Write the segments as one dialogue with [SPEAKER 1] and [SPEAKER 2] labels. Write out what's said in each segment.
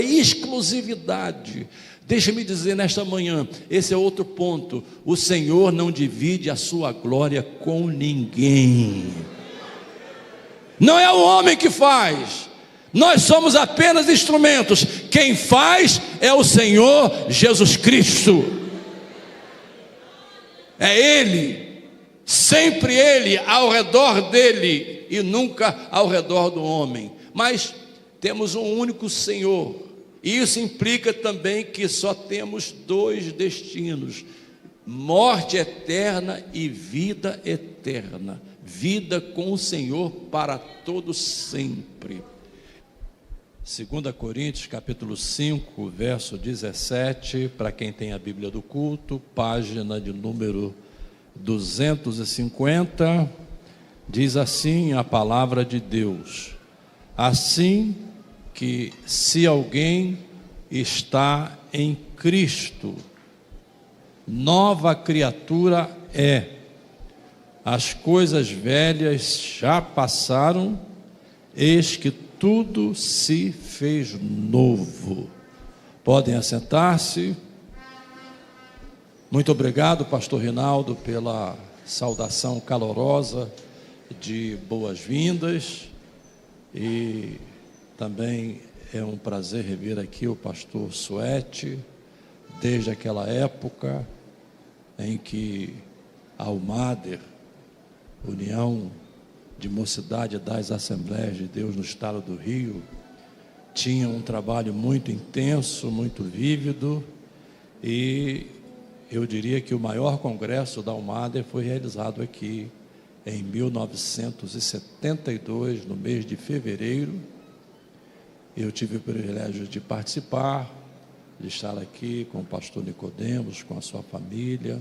[SPEAKER 1] exclusividade. Deixa-me dizer nesta manhã, esse é outro ponto: o Senhor não divide a sua glória com ninguém. Não é o homem que faz, nós somos apenas instrumentos. Quem faz é o Senhor Jesus Cristo. É Ele, sempre Ele, ao redor dele e nunca ao redor do homem. Mas temos um único Senhor, e isso implica também que só temos dois destinos: morte eterna e vida eterna, vida com o Senhor para todo sempre. 2 Coríntios capítulo 5, verso 17, para quem tem a Bíblia do culto, página de número 250, diz assim a palavra de Deus: assim que, se alguém está em Cristo, nova criatura é. As coisas velhas já passaram, eis que tudo se fez novo. Podem assentar-se. Muito obrigado, pastor Rinaldo, pela saudação calorosa de boas-vindas. E também é um prazer rever aqui o pastor Suete, desde aquela época em que a Almader, União de Mocidade das Assembleias de Deus no estado do Rio, tinha um trabalho muito intenso, muito vívido, e eu diria que o maior congresso da Almader foi realizado aqui em 1972, no mês de fevereiro. Eu tive o privilégio de participar, de estar aqui com o pastor Nicodemos, com a sua família,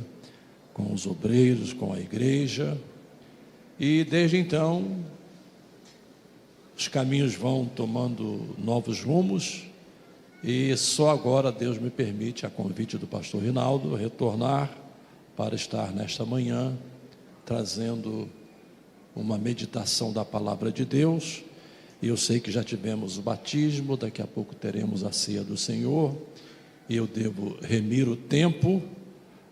[SPEAKER 1] com os obreiros, com a igreja. E desde então, os caminhos vão tomando novos rumos, e só agora Deus me permite, a convite do pastor Rinaldo, retornar para estar nesta manhã, trazendo uma meditação da palavra de Deus. E eu sei que já tivemos o batismo, daqui a pouco teremos a ceia do Senhor, e eu devo remir o tempo,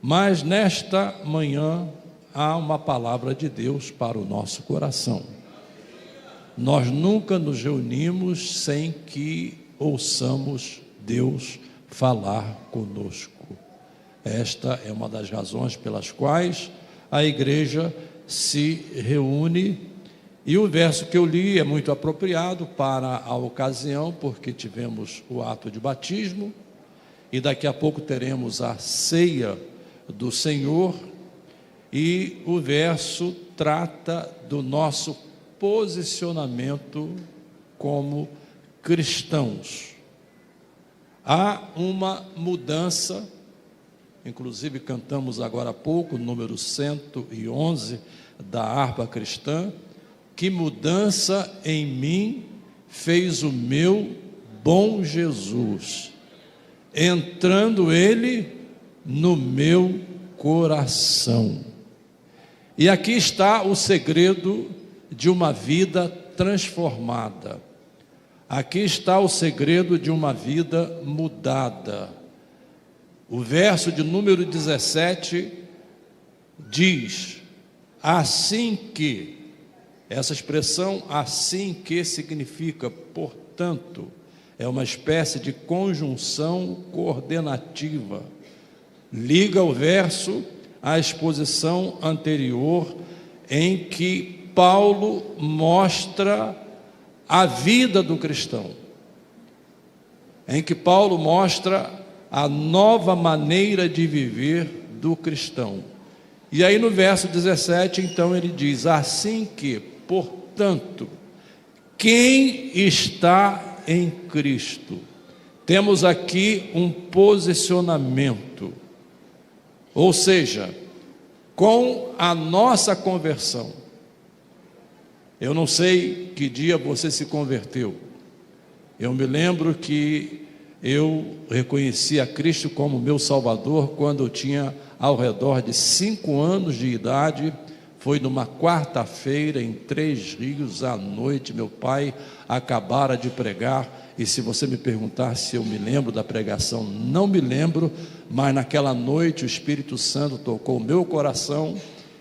[SPEAKER 1] mas nesta manhã há uma palavra de Deus para o nosso coração. Nós nunca nos reunimos sem que ouçamos Deus falar conosco. Esta é uma das razões pelas quais a igreja se reúne, e o verso que eu li é muito apropriado para a ocasião, porque tivemos o ato de batismo, e daqui a pouco teremos a ceia do Senhor. E o verso trata do nosso posicionamento como cristãos. Há uma mudança, inclusive cantamos agora há pouco, número 111 da harpa cristã: que mudança em mim fez o meu bom Jesus, entrando ele no meu coração. E aqui está o segredo de uma vida transformada. Aqui está o segredo de uma vida mudada. O verso de número 17 diz: assim que, essa expressão assim que significa portanto, é uma espécie de conjunção coordenativa. Liga o verso à exposição anterior, em que Paulo mostra a vida do cristão, em que Paulo mostra a nova maneira de viver do cristão. E aí no verso 17, então ele diz: assim que, portanto, quem está em Cristo. Temos aqui um posicionamento, ou seja, com a nossa conversão. Eu não sei que dia você se converteu. Eu me lembro que eu reconheci a Cristo como meu Salvador quando eu tinha ao redor de 5 anos de idade. Foi numa quarta-feira em Três Rios à noite. Meu pai acabara de pregar, e se você me perguntar se eu me lembro da pregação, não me lembro, mas naquela noite o Espírito Santo tocou o meu coração,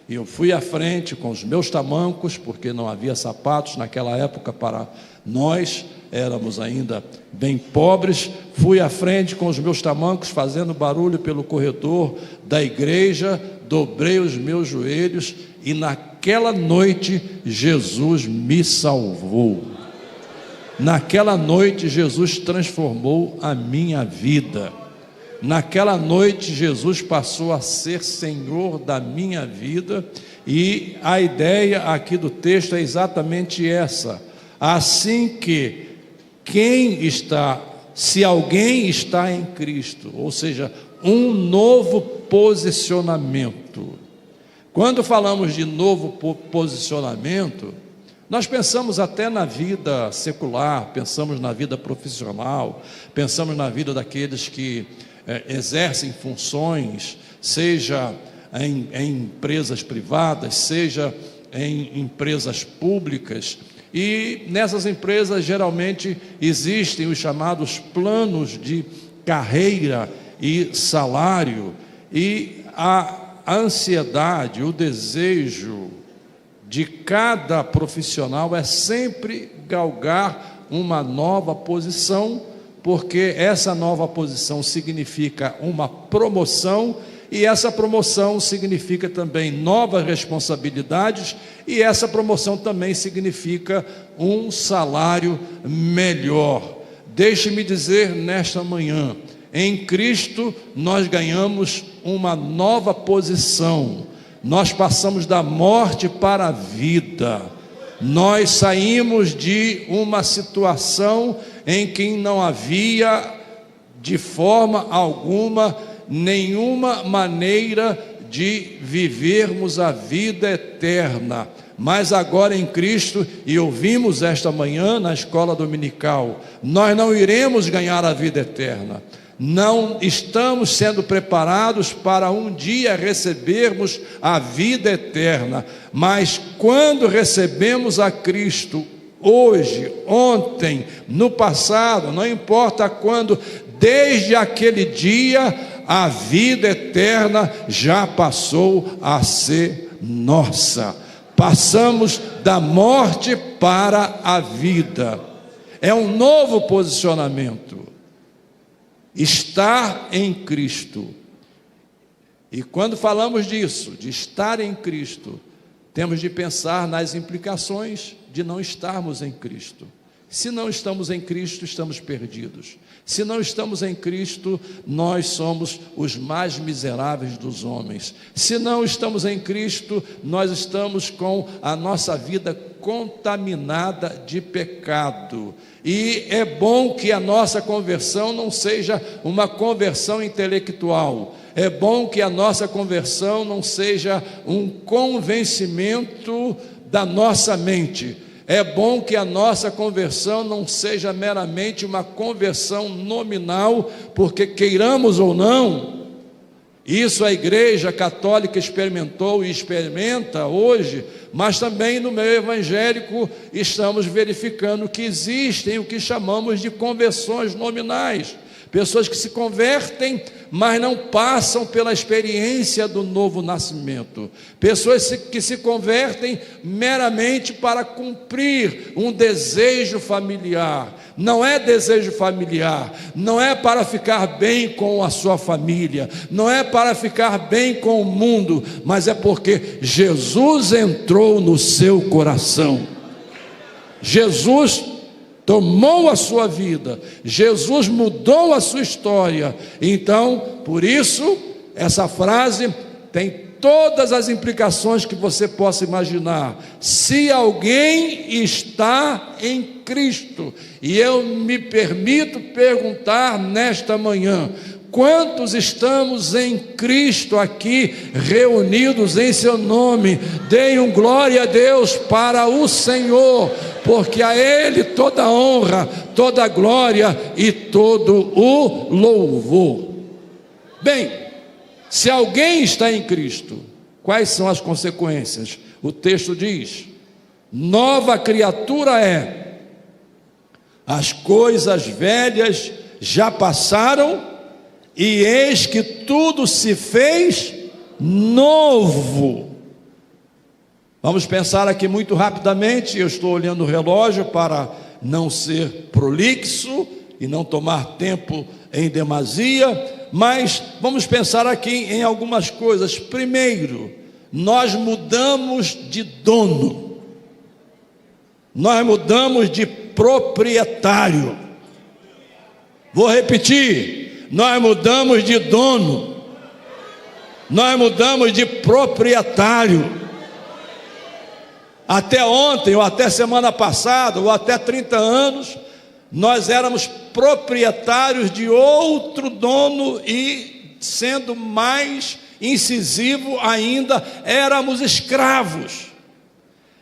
[SPEAKER 1] e eu fui à frente com os meus tamancos, porque não havia sapatos naquela época para nós, éramos ainda bem pobres. Fui à frente com os meus tamancos, fazendo barulho pelo corredor da igreja, dobrei os meus joelhos, e naquela noite Jesus me salvou. Naquela noite Jesus transformou a minha vida. Naquela noite Jesus passou a ser Senhor da minha vida, e a ideia aqui do texto é exatamente essa: assim que se alguém está em Cristo, ou seja, um novo posicionamento. Quando falamos de novo posicionamento, nós pensamos até na vida secular, pensamos na vida profissional, pensamos na vida daqueles que exercem funções, seja em empresas privadas, seja em empresas públicas. E nessas empresas geralmente existem os chamados planos de carreira e salário, e a ansiedade, o desejo de cada profissional é sempre galgar uma nova posição, porque essa nova posição significa uma promoção, e essa promoção significa também novas responsabilidades, e essa promoção também significa um salário melhor. Deixe-me dizer nesta manhã, em Cristo nós ganhamos uma nova posição. Nós passamos da morte para a vida. Nós saímos de uma situação em que não havia de forma alguma nenhuma maneira de vivermos a vida eterna. Mas agora em Cristo, e ouvimos esta manhã na escola dominical, nós não iremos ganhar a vida eterna. Não estamos sendo preparados para um dia recebermos a vida eterna, mas quando recebemos a Cristo, hoje, ontem, no passado, não importa quando, desde aquele dia, a vida eterna já passou a ser nossa. Passamos da morte para a vida. É um novo posicionamento. Estar em Cristo. E quando falamos disso, de estar em Cristo, temos de pensar nas implicações de não estarmos em Cristo. Se não estamos em Cristo, estamos perdidos. Se não estamos em Cristo, nós somos os mais miseráveis dos homens. Se não estamos em Cristo, nós estamos com a nossa vida contaminada de pecado. E é bom que a nossa conversão não seja uma conversão intelectual. É bom que a nossa conversão não seja um convencimento da nossa mente. É bom que a nossa conversão não seja meramente uma conversão nominal, porque queiramos ou não, isso a Igreja Católica experimentou e experimenta hoje, mas também no meio evangélico estamos verificando que existem o que chamamos de conversões nominais. Pessoas que se convertem, mas não passam pela experiência do novo nascimento. Pessoas que se convertem meramente para cumprir um desejo familiar. Não é desejo familiar, não é para ficar bem com a sua família, não é para ficar bem com o mundo, mas é porque Jesus entrou no seu coração. Jesus tomou a sua vida, Jesus mudou a sua história. Então, por isso, essa frase tem todas as implicações que você possa imaginar. Se alguém está em Cristo, e eu me permito perguntar nesta manhã, quantos estamos em Cristo aqui, reunidos em seu nome? Deem um glória a Deus para o Senhor, porque a Ele toda a honra, toda a glória e todo o louvor. Bem, se alguém está em Cristo, quais são as consequências? o texto diz: nova criatura é, as coisas velhas já passaram, e eis que tudo se fez novo. Vamos pensar aqui muito rapidamente. Eu estou olhando o relógio para não ser prolixo e não tomar tempo em demasia, mas vamos pensar aqui em algumas coisas. Primeiro, nós mudamos de dono, nós mudamos de proprietário. Vou repetir: nós mudamos de dono, nós mudamos de proprietário. Até ontem, ou até semana passada, ou até 30 anos, nós éramos proprietários de outro dono e, sendo mais incisivo ainda, éramos escravos.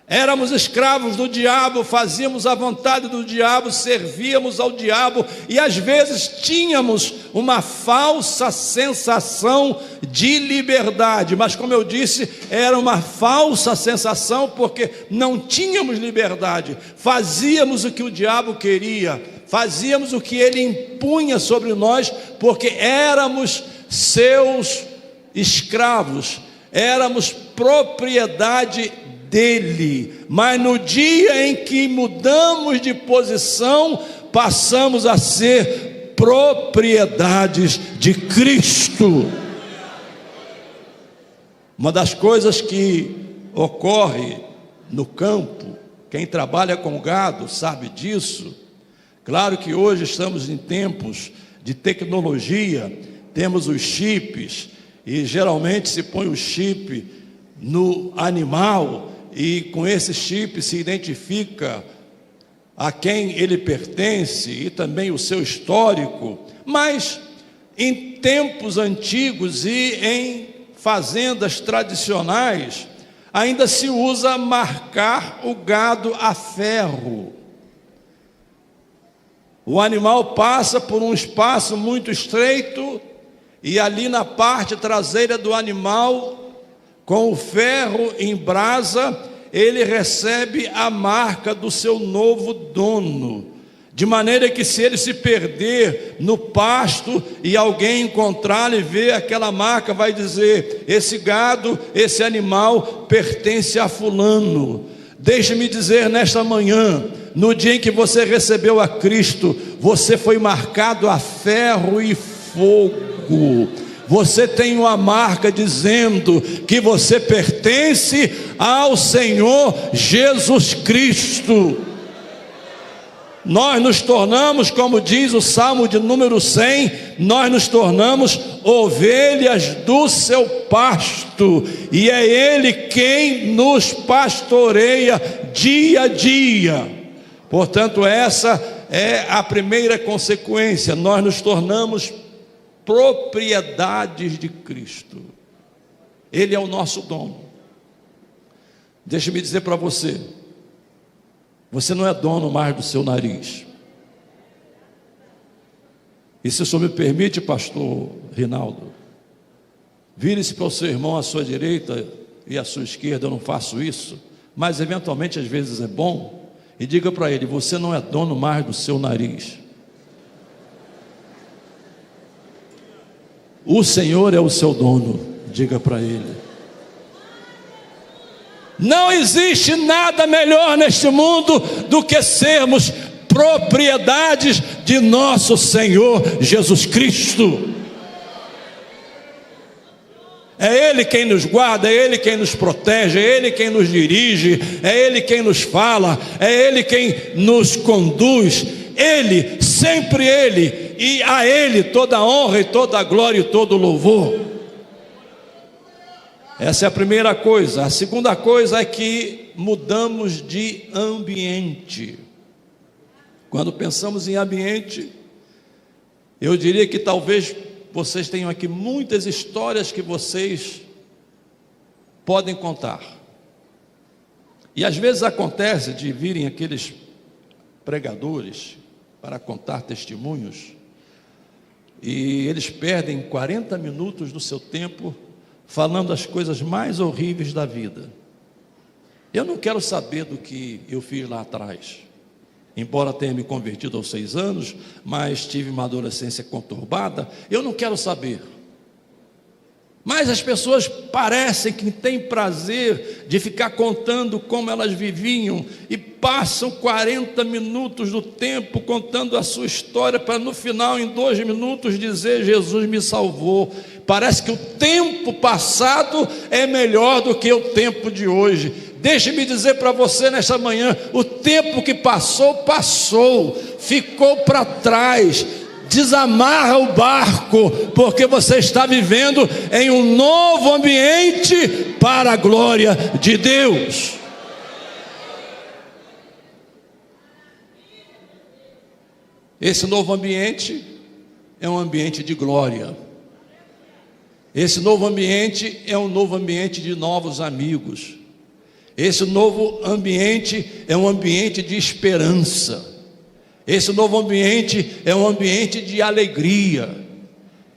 [SPEAKER 1] Éramos escravos do diabo, fazíamos a vontade do diabo, servíamos ao diabo e às vezes tínhamos uma falsa sensação de liberdade, mas como eu disse, era uma falsa sensação porque não tínhamos liberdade, fazíamos o que o diabo queria, fazíamos o que ele impunha sobre nós, porque éramos seus escravos, éramos propriedade dele. Mas no dia em que mudamos de posição, passamos a ser propriedades de Cristo. Uma das coisas que ocorre no campo, quem trabalha com gado sabe disso. Claro que hoje estamos em tempos de tecnologia, temos os chips, e geralmente se põe o chip no animal, e com esse chip se identifica a quem ele pertence e também o seu histórico. Mas em tempos antigos e em fazendas tradicionais, ainda se usa marcar o gado a ferro. O animal passa por um espaço muito estreito e ali na parte traseira do animal, com o ferro em brasa, ele recebe a marca do seu novo dono, de maneira que se ele se perder no pasto e alguém encontrá-lo e ver aquela marca, vai dizer: esse gado, esse animal pertence a fulano. Deixe-me dizer nesta manhã, no dia em que você recebeu a Cristo, você foi marcado a ferro e fogo. Você tem uma marca dizendo que você pertence ao Senhor Jesus Cristo. Nós nos tornamos, como diz o Salmo de número 100, nós nos tornamos ovelhas do seu pasto, e é Ele quem nos pastoreia dia a dia. Portanto, essa é a primeira consequência, nós nos tornamos propriedades de Cristo. Ele é o nosso dono. Deixe-me dizer para você, você não é dono mais do seu nariz. E se o senhor me permite, pastor Rinaldo, vire-se para o seu irmão à sua direita e à sua esquerda. Eu não faço isso, mas eventualmente às vezes é bom, e diga para ele: você não é dono mais do seu nariz. O Senhor é o seu dono, diga para ele. Não existe nada melhor neste mundo do que sermos propriedades de nosso Senhor Jesus Cristo. É Ele quem nos guarda, é Ele quem nos protege, é Ele quem nos dirige, é Ele quem nos fala, é Ele quem nos conduz. Ele, sempre Ele, e a Ele toda a honra e toda a glória e todo o louvor. Essa é a primeira coisa. A segunda coisa é que mudamos de ambiente. Quando pensamos em ambiente, eu diria que talvez vocês tenham aqui muitas histórias que vocês podem contar. E às vezes acontece de virem aqueles pregadores para contar testemunhos, e eles perdem 40 minutos do seu tempo falando as coisas mais horríveis da vida. Eu não quero saber do que eu fiz lá atrás. Embora tenha me convertido aos 6 anos, mas tive uma adolescência conturbada, eu não quero saber. Mas as pessoas parecem que têm prazer de ficar contando como elas viviam e passam 40 minutos do tempo contando a sua história para no final, em 2 minutos, dizer: Jesus me salvou. Parece que o tempo passado é melhor do que o tempo de hoje. Deixe-me dizer para você nesta manhã: o tempo que passou, passou, ficou para trás. Desamarra o barco, porque você está vivendo em um novo ambiente para a glória de Deus. Esse novo ambiente é um ambiente de glória. Esse novo ambiente é um novo ambiente de novos amigos. Esse novo ambiente é um ambiente de esperança. Esse novo ambiente é um ambiente de alegria.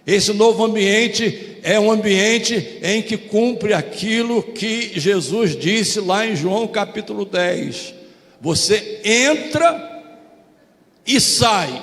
[SPEAKER 1] Esse novo ambiente é um ambiente em que cumpre aquilo que Jesus disse lá em João capítulo 10. Você entra e sai.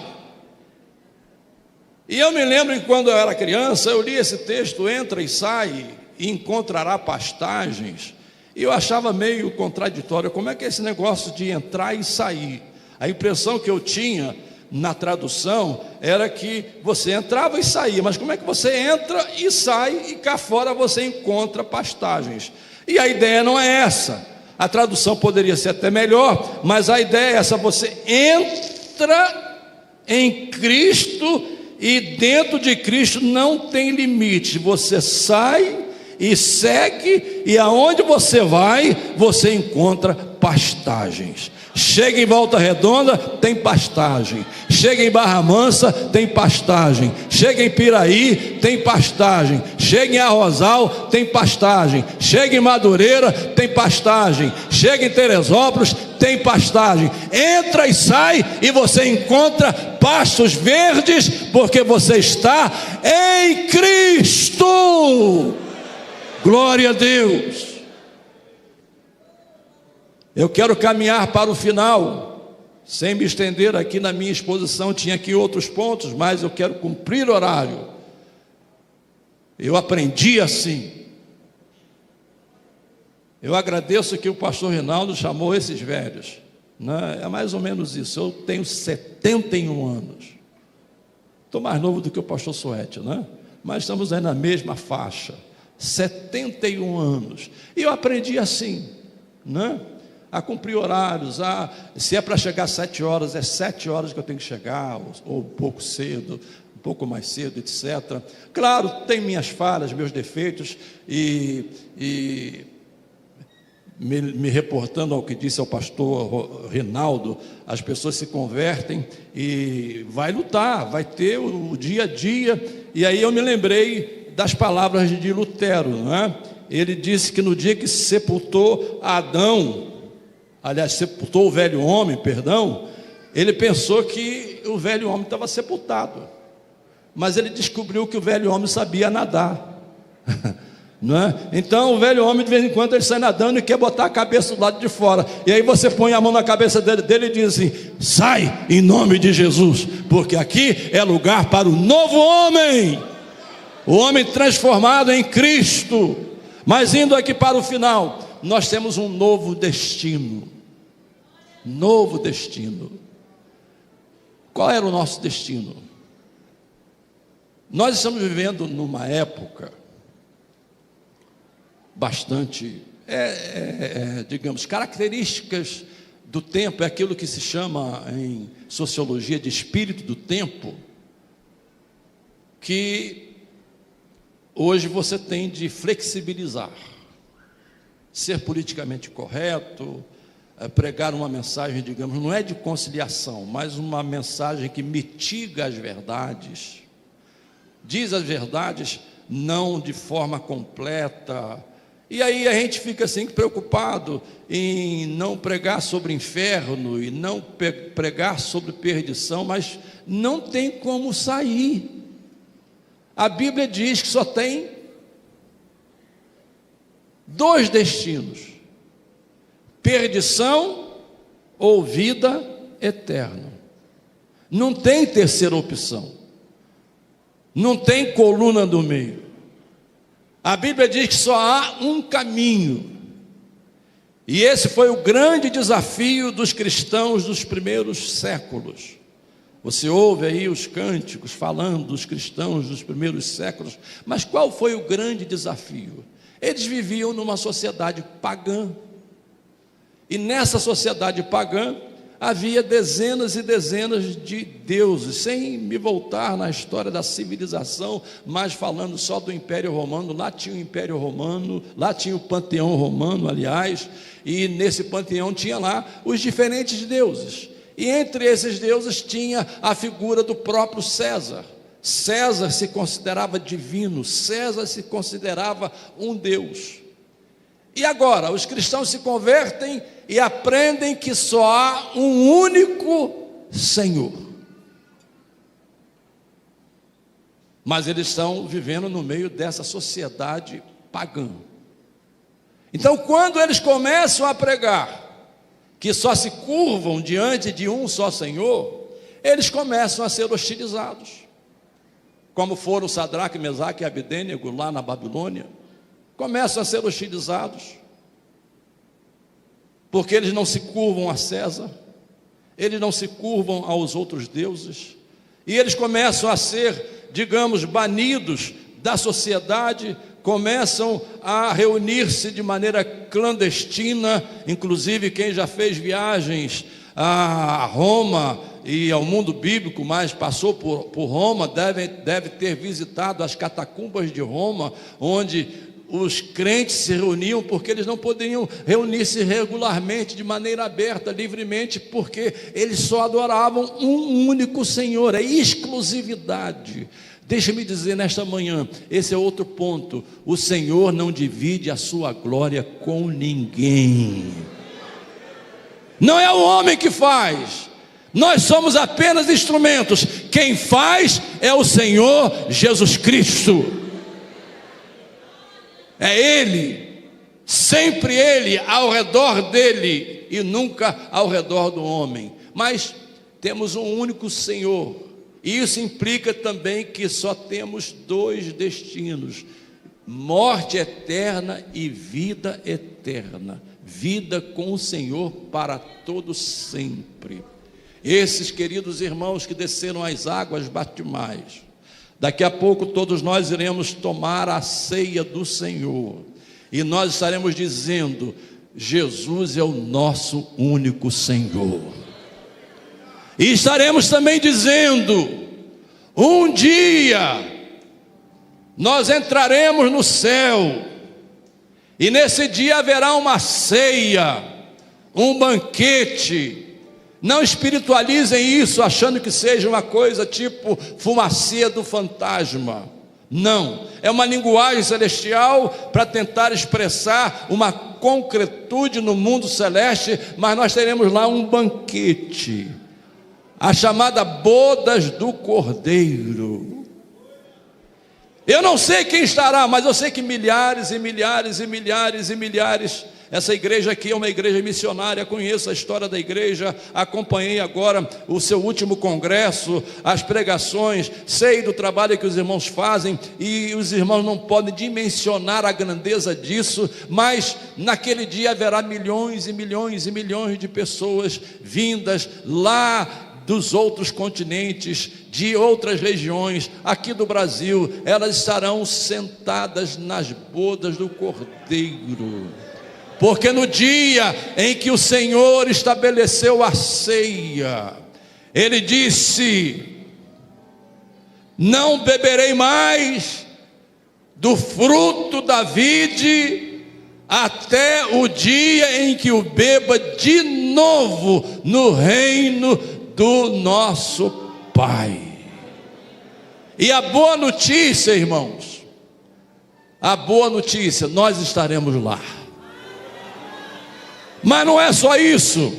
[SPEAKER 1] E eu me lembro que quando eu era criança, eu li esse texto: entra e sai e encontrará pastagens. E eu achava meio contraditório. Como é que é esse negócio de entrar e sair? A impressão que eu tinha na tradução era que você entrava e saía, mas como é que você entra e sai e cá fora você encontra pastagens? E a ideia não é essa. A tradução poderia ser até melhor, mas a ideia é essa: você entra em Cristo e dentro de Cristo não tem limite. Você sai e segue, e aonde você vai, você encontra pastagens. Chega em Volta Redonda, tem pastagem. Chega em Barra Mansa, tem pastagem. Chega em Piraí, tem pastagem. Chega em Arrozal, tem pastagem. Chega em Madureira, tem pastagem. Chega em Teresópolis, tem pastagem. Entra e sai e você encontra pastos verdes, porque você está em Cristo. Glória a Deus. Eu quero caminhar para o final, sem me estender aqui na minha exposição. Tinha aqui outros pontos, mas eu quero cumprir o horário. Eu aprendi assim. Eu agradeço que o pastor Rinaldo chamou esses velhos, né? É mais ou menos isso. Eu tenho 71 anos. Estou mais novo do que o pastor Suete, né? Mas estamos aí na mesma faixa. 71 anos. E eu aprendi assim, né? A cumprir horários, se é para chegar às 7 horas, é 7 horas que eu tenho que chegar, ou um pouco cedo, um pouco mais cedo, etc. Claro, tem minhas falhas, meus defeitos, e me reportando ao que disse o pastor Rinaldo, as pessoas se convertem e vai lutar, vai ter o dia a dia. E aí eu me lembrei das palavras de Lutero, né? Ele disse que no dia que sepultou Adão, aliás, sepultou o velho homem, perdão, ele pensou que o velho homem estava sepultado, mas ele descobriu que o velho homem sabia nadar. Não é? Então o velho homem, de vez em quando, ele sai nadando e quer botar a cabeça do lado de fora, e aí você põe a mão na cabeça dele e diz assim: sai em nome de Jesus, porque aqui é lugar para o novo homem, o homem transformado em Cristo. Mas indo aqui para o final, nós temos um novo destino. Novo destino. Qual era o nosso destino? Nós estamos vivendo numa época bastante, digamos, características do tempo, é aquilo que se chama em sociologia de espírito do tempo, que hoje você tem de flexibilizar, ser politicamente correto, pregar uma mensagem, digamos, não é de conciliação, mas uma mensagem que mitiga as verdades, diz as verdades não de forma completa. E aí a gente fica assim preocupado em não pregar sobre inferno e não pregar sobre perdição, mas não tem como sair. A Bíblia diz que só tem 2 destinos: perdição ou vida eterna. Não tem terceira opção, não tem coluna do meio. A Bíblia diz que só há um caminho, e esse foi o grande desafio dos cristãos dos primeiros séculos. Você ouve aí os cânticos falando dos cristãos dos primeiros séculos, mas qual foi o grande desafio? Eles viviam numa sociedade pagã, e nessa sociedade pagã havia dezenas e dezenas de deuses, sem me voltar na história da civilização, mas falando só do Império Romano. Lá tinha o Império Romano, lá tinha o Panteão Romano, aliás, e nesse panteão tinha lá os diferentes deuses, e entre esses deuses tinha a figura do próprio César. César se considerava divino, César se considerava um deus. E agora, os cristãos se convertem e aprendem que só há um único Senhor. Mas eles estão vivendo no meio dessa sociedade pagã. Então, quando eles começam a pregar que só se curvam diante de um só Senhor, eles começam a ser hostilizados, como foram Sadraque, Mesaque e Abedênego lá na Babilônia. Começam a ser hostilizados, porque eles não se curvam a César, eles não se curvam aos outros deuses, e eles começam a ser, digamos, banidos da sociedade, começam a reunir-se de maneira clandestina. Inclusive quem já fez viagens a Roma e ao mundo bíblico, mas passou por Roma, deve ter visitado as catacumbas de Roma, onde os crentes se reuniam, porque eles não poderiam reunir-se regularmente, de maneira aberta, livremente, porque eles só adoravam um único Senhor. É exclusividade. Deixa-me dizer nesta manhã, esse é outro ponto: o Senhor não divide a sua glória com ninguém. Não é o homem que faz, nós somos apenas instrumentos. Quem faz é o Senhor Jesus Cristo. É Ele, sempre Ele, ao redor dele, e nunca ao redor do homem. Mas temos um único Senhor, e isso implica também que só temos dois destinos: morte eterna e vida eterna. Vida com o Senhor para todo sempre. Esses queridos irmãos que desceram as águas batismais, daqui a pouco todos nós iremos tomar a ceia do Senhor, e nós estaremos dizendo: Jesus é o nosso único Senhor. E estaremos também dizendo: um dia nós entraremos no céu, e nesse dia haverá uma ceia, um banquete. Não espiritualizem isso achando que seja uma coisa tipo fumacinha do fantasma. Não, é uma linguagem celestial para tentar expressar uma concretude no mundo celeste, mas nós teremos lá um banquete, a chamada bodas do Cordeiro. Eu não sei quem estará, mas eu sei que milhares e milhares e milhares e milhares. Essa igreja aqui é uma igreja missionária, conheço a história da igreja, acompanhei agora o seu último congresso, as pregações, sei do trabalho que os irmãos fazem, e os irmãos não podem dimensionar a grandeza disso, mas naquele dia haverá milhões e milhões e milhões de pessoas vindas lá dos outros continentes, de outras regiões, aqui do Brasil. Elas estarão sentadas nas bodas do Cordeiro, porque no dia em que o Senhor estabeleceu a ceia, Ele disse: não beberei mais do fruto da vide, até o dia em que o beba de novo no reino do nosso Pai. E a boa notícia, irmãos, a boa notícia, nós estaremos lá. Mas não é só isso.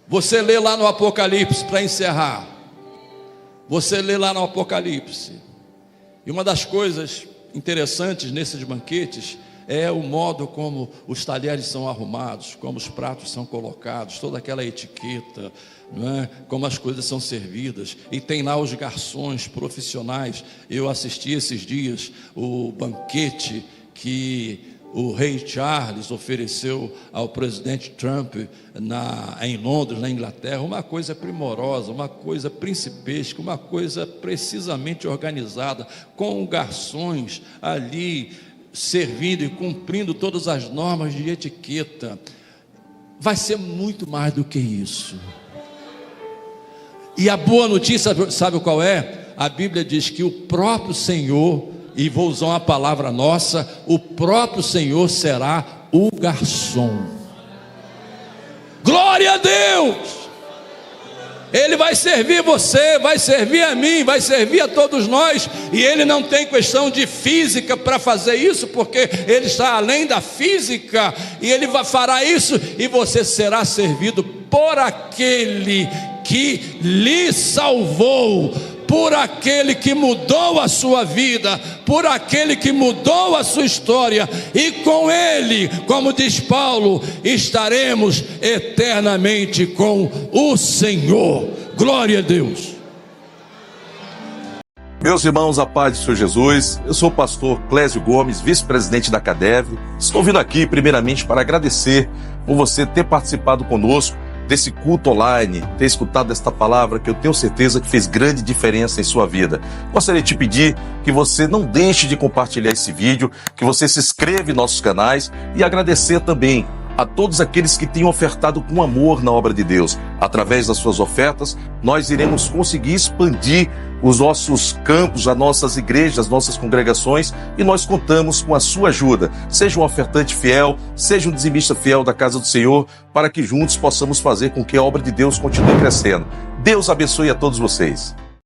[SPEAKER 1] Você lê lá no Apocalipse, para encerrar, você lê lá no Apocalipse, e uma das coisas interessantes nesses banquetes é o modo como os talheres são arrumados, como os pratos são colocados, toda aquela etiqueta, não é? Como as coisas são servidas, e tem lá os garçons profissionais. Eu assisti esses dias o banquete que o rei Charles ofereceu ao presidente Trump em Londres, na Inglaterra, uma coisa primorosa, uma coisa principesca, uma coisa precisamente organizada, com garçons ali servindo e cumprindo todas as normas de etiqueta. Vai ser muito mais do que isso. E a boa notícia, sabe qual é? A Bíblia diz que o próprio Senhor, e vou usar uma palavra nossa, o próprio Senhor será o garçom. Glória a Deus! Ele vai servir você, vai servir a mim, vai servir a todos nós. E Ele não tem questão de física para fazer isso, porque Ele está além da física. E Ele fará isso, e você será servido por aquele que lhe salvou, por aquele que mudou a sua vida, por aquele que mudou a sua história, e com Ele, como diz Paulo, estaremos eternamente com o Senhor. Glória a Deus.
[SPEAKER 2] Meus irmãos, a paz do Senhor Jesus, eu sou o pastor Clésio Gomes, vice-presidente da CADEV. Estou vindo aqui primeiramente para agradecer por você ter participado conosco desse culto online, ter escutado esta palavra que eu tenho certeza que fez grande diferença em sua vida. Gostaria de te pedir que você não deixe de compartilhar esse vídeo, que você se inscreva em nossos canais, e agradecer também a todos aqueles que têm ofertado com amor na obra de Deus. Através das suas ofertas, nós iremos conseguir expandir os nossos campos, as nossas igrejas, as nossas congregações, e nós contamos com a sua ajuda. Seja um ofertante fiel, seja um dizimista fiel da casa do Senhor, para que juntos possamos fazer com que a obra de Deus continue crescendo. Deus abençoe a todos vocês.